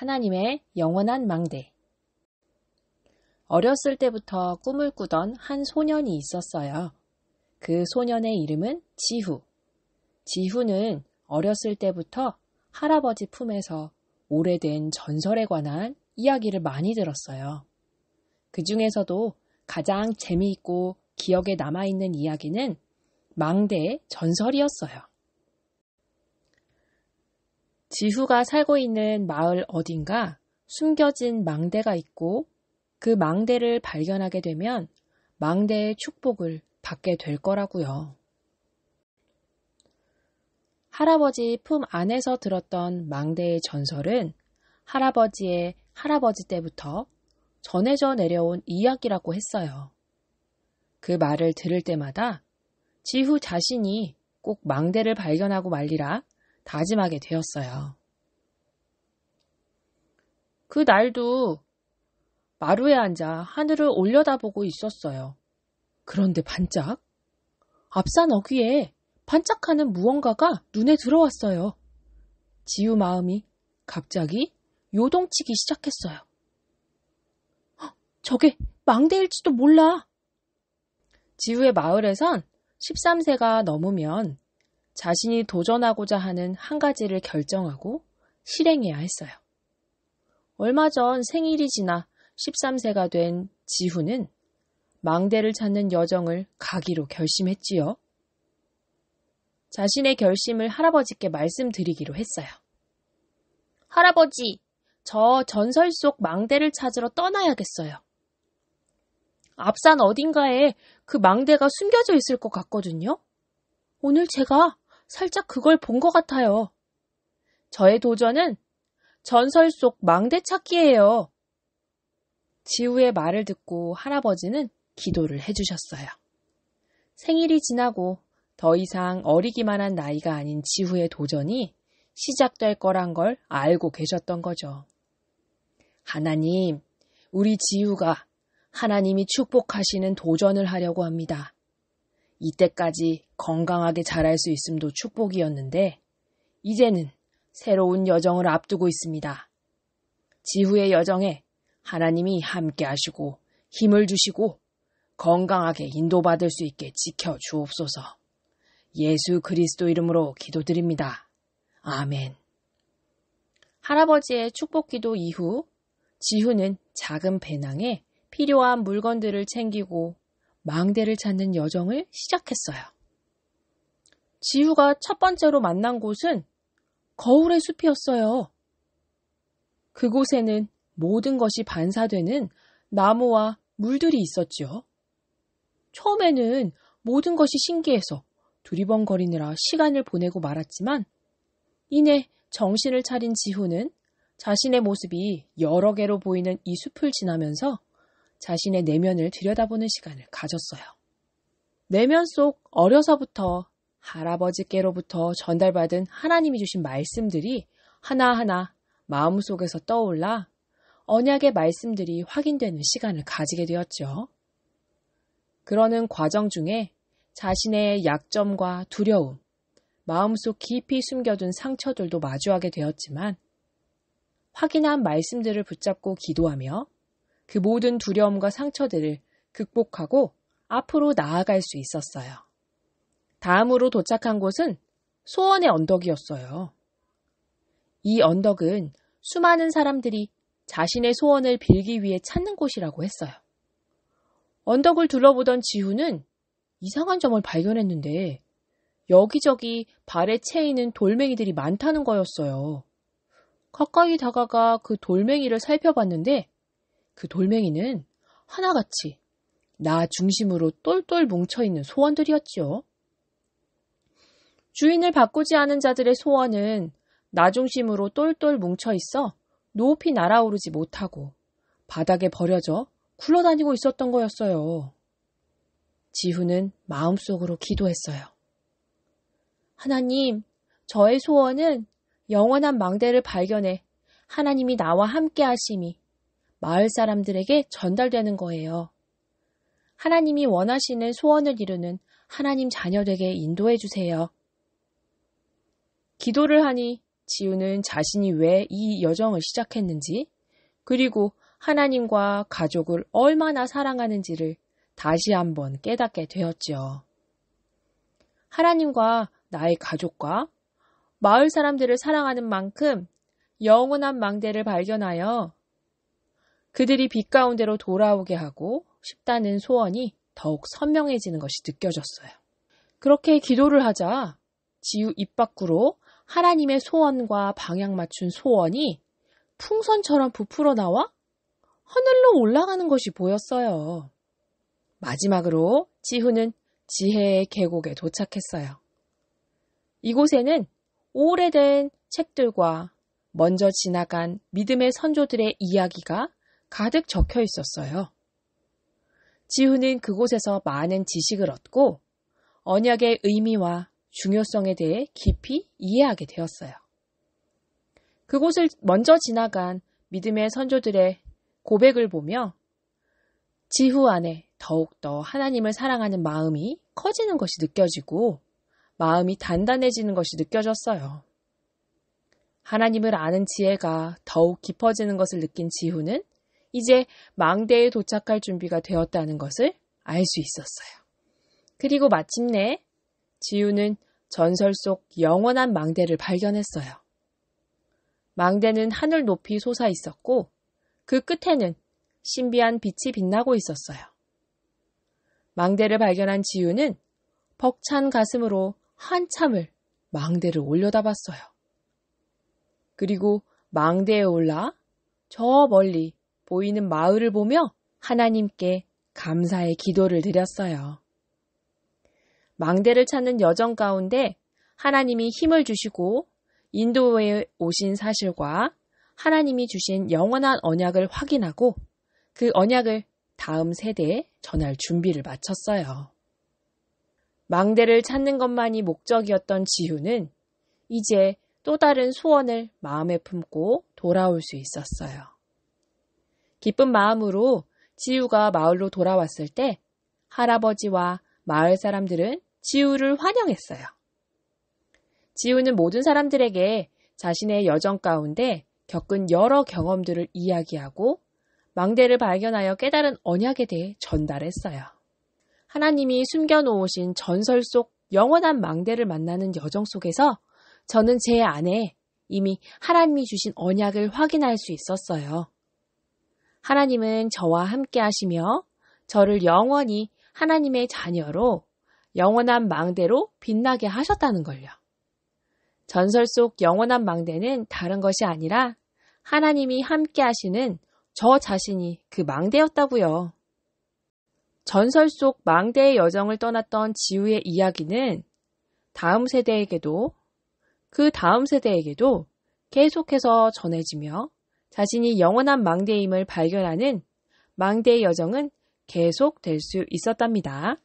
하나님의 영원한 망대. 어렸을 때부터 꿈을 꾸던 한 소년이 있었어요. 그 소년의 이름은 지후. 지후는 어렸을 때부터 할아버지 품에서 오래된 전설에 관한 이야기를 많이 들었어요. 그 중에서도 가장 재미있고 기억에 남아있는 이야기는 망대의 전설이었어요. 지후가 살고 있는 마을 어딘가 숨겨진 망대가 있고 그 망대를 발견하게 되면 망대의 축복을 받게 될 거라고요. 할아버지 품 안에서 들었던 망대의 전설은 할아버지의 할아버지 때부터 전해져 내려온 이야기라고 했어요. 그 말을 들을 때마다 지후 자신이 꼭 망대를 발견하고 말리라 다짐하게 되었어요. 그 날도 마루에 앉아 하늘을 올려다보고 있었어요. 그런데 반짝, 앞산 어귀에 반짝하는 무언가가 눈에 들어왔어요. 지후 마음이 갑자기 요동치기 시작했어요. 저게 망대일지도 몰라. 지후의 마을에선 13세가 넘으면 자신이 도전하고자 하는 한 가지를 결정하고 실행해야 했어요. 얼마 전 생일이 지나 13세가 된 지후는 망대를 찾는 여정을 가기로 결심했지요. 자신의 결심을 할아버지께 말씀드리기로 했어요. 할아버지, 저 전설 속 망대를 찾으러 떠나야겠어요. 앞산 어딘가에 그 망대가 숨겨져 있을 것 같거든요. 오늘 제가 살짝 그걸 본 것 같아요. 저의 도전은 전설 속 망대 찾기예요. 지후의 말을 듣고 할아버지는 기도를 해주셨어요. 생일이 지나고 더 이상 어리기만 한 나이가 아닌 지후의 도전이 시작될 거란 걸 알고 계셨던 거죠. 하나님, 우리 지후가 하나님이 축복하시는 도전을 하려고 합니다. 이때까지 건강하게 자랄 수 있음도 축복이었는데 이제는 새로운 여정을 앞두고 있습니다. 지후의 여정에 하나님이 함께 하시고 힘을 주시고 건강하게 인도받을 수 있게 지켜주옵소서. 예수 그리스도 이름으로 기도드립니다. 아멘. 할아버지의 축복기도 이후 지후는 작은 배낭에 필요한 물건들을 챙기고 망대를 찾는 여정을 시작했어요. 지후가 첫 번째로 만난 곳은 거울의 숲이었어요. 그곳에는 모든 것이 반사되는 나무와 물들이 있었죠. 처음에는 모든 것이 신기해서 두리번거리느라 시간을 보내고 말았지만 이내 정신을 차린 지후는 자신의 모습이 여러 개로 보이는 이 숲을 지나면서 자신의 내면을 들여다보는 시간을 가졌어요. 내면 속 어려서부터 할아버지께로부터 전달받은 하나님이 주신 말씀들이 하나하나 마음속에서 떠올라 언약의 말씀들이 확인되는 시간을 가지게 되었죠. 그러는 과정 중에 자신의 약점과 두려움, 마음속 깊이 숨겨둔 상처들도 마주하게 되었지만 확인한 말씀들을 붙잡고 기도하며 그 모든 두려움과 상처들을 극복하고 앞으로 나아갈 수 있었어요. 다음으로 도착한 곳은 소원의 언덕이었어요. 이 언덕은 수많은 사람들이 자신의 소원을 빌기 위해 찾는 곳이라고 했어요. 언덕을 둘러보던 지후는 이상한 점을 발견했는데 여기저기 발에 채이는 돌멩이들이 많다는 거였어요. 가까이 다가가 그 돌멩이를 살펴봤는데 그 돌멩이는 하나같이 나 중심으로 똘똘 뭉쳐있는 소원들이었죠. 주인을 바꾸지 않은 자들의 소원은 나 중심으로 똘똘 뭉쳐있어 높이 날아오르지 못하고 바닥에 버려져 굴러다니고 있었던 거였어요. 지후는 마음속으로 기도했어요. 하나님, 저의 소원은 영원한 망대를 발견해 하나님이 나와 함께 하심이 마을 사람들에게 전달되는 거예요. 하나님이 원하시는 소원을 이루는 하나님 자녀되게 인도해 주세요. 기도를 하니 지우는 자신이 왜 이 여정을 시작했는지, 그리고 하나님과 가족을 얼마나 사랑하는지를 다시 한번 깨닫게 되었지요. 하나님과 나의 가족과 마을 사람들을 사랑하는 만큼 영원한 망대를 발견하여 그들이 빛 가운데로 돌아오게 하고 싶다는 소원이 더욱 선명해지는 것이 느껴졌어요. 그렇게 기도를 하자 지우 입 밖으로 하나님의 소원과 방향 맞춘 소원이 풍선처럼 부풀어 나와 하늘로 올라가는 것이 보였어요. 마지막으로 지후는 지혜의 계곡에 도착했어요. 이곳에는 오래된 책들과 먼저 지나간 믿음의 선조들의 이야기가 가득 적혀 있었어요. 지후는 그곳에서 많은 지식을 얻고 언약의 의미와 중요성에 대해 깊이 이해하게 되었어요. 그곳을 먼저 지나간 믿음의 선조들의 고백을 보며 지후 안에 더욱더 하나님을 사랑하는 마음이 커지는 것이 느껴지고 마음이 단단해지는 것이 느껴졌어요. 하나님을 아는 지혜가 더욱 깊어지는 것을 느낀 지후는 이제 망대에 도착할 준비가 되었다는 것을 알 수 있었어요. 그리고 마침내 지후는 전설 속 영원한 망대를 발견했어요. 망대는 하늘 높이 솟아 있었고 그 끝에는 신비한 빛이 빛나고 있었어요. 망대를 발견한 지후는 벅찬 가슴으로 한참을 망대를 올려다봤어요. 그리고 망대에 올라 저 멀리 보이는 마을을 보며 하나님께 감사의 기도를 드렸어요. 망대를 찾는 여정 가운데 하나님이 힘을 주시고 인도에 오신 사실과 하나님이 주신 영원한 언약을 확인하고 그 언약을 다음 세대에 전할 준비를 마쳤어요. 망대를 찾는 것만이 목적이었던 지후는 이제 또 다른 소원을 마음에 품고 돌아올 수 있었어요. 기쁜 마음으로 지후가 마을로 돌아왔을 때 할아버지와 마을 사람들은 지후를 환영했어요. 지후는 모든 사람들에게 자신의 여정 가운데 겪은 여러 경험들을 이야기하고 망대를 발견하여 깨달은 언약에 대해 전달했어요. 하나님이 숨겨놓으신 전설 속 영원한 망대를 만나는 여정 속에서 저는 제 안에 이미 하나님이 주신 언약을 확인할 수 있었어요. 하나님은 저와 함께 하시며 저를 영원히 하나님의 자녀로 영원한 망대로 빛나게 하셨다는 걸요. 전설 속 영원한 망대는 다른 것이 아니라 하나님이 함께 하시는 저 자신이 그 망대였다고요. 전설 속 망대의 여정을 떠났던 지후의 이야기는 다음 세대에게도 그 다음 세대에게도 계속해서 전해지며 자신이 영원한 망대임을 발견하는 망대의 여정은 계속될 수 있었답니다.